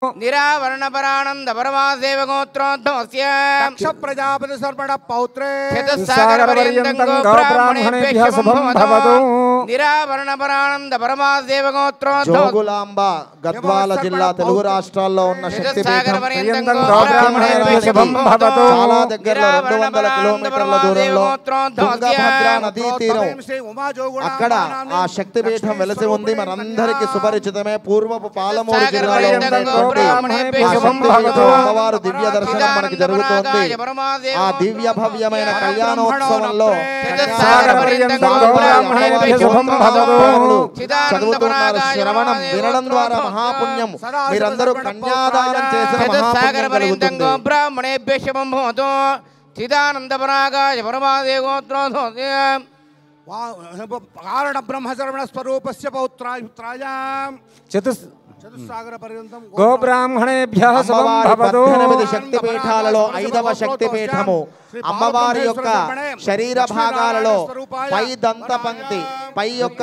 निरावरणपरानंद परमादेवगोत्रोद्धवस्य दक्ष प्रजापति सर्वण पौत्रे चतुस्सागरपर्यन्तं गोब्राह्मणेभ्यः शुभं भवतु निरावरणपरानंद परमादेवगोत्रोद्धवस्य జోగులాంబ గద్వాల జిల్లా తెలుగు రాష్ట్రాల్లో ఉన్న శక్తి चतुस्सागरपर्यन्तं गोब्राह्मणेभ्यः शुभं भवतु చాలా దగ్గరలో 200 కిలోమీటర్ల దూరంలో తుంగభద్ర నదీ తీరం అక్కడ ఆ శక్తి పీఠం వెలసి ఉంది మనందరికీ సుపరిచితమే పూర్వపు పాలమూరు జిల్లాలో ఉన్నటువంటి అమ్మవారు దివ్య దర్శనం మనకి జరుగుతోంది ఆ దివ్య భవ్యమైన కళ్యాణోత్సవంలో చదువుతున్నారు శ్రవణం వినడం ద్వారా మహాపుణ్యం మీరందరూ కన్యాదానం చేసిన మహాపుణ్యం కలుగుతుంది బ్రాహ్మణేభ్యः शुभं भवतु चिदानन्दपरागाय परमादेवगोत्रोद्धवस्य कारण ब्रह्म सर्वण स्वरूपस्य पौत्राय చతుస్సాగర పర్యంతం గోబ్రాహ్మణేభ్యః శుభం భవతు. 18 శక్తి పీఠాలలో 5వ శక్తి పీఠము అమ్మవారి యొక్క శరీర భాగాలలో పై దంత పంక్తి పై యొక్క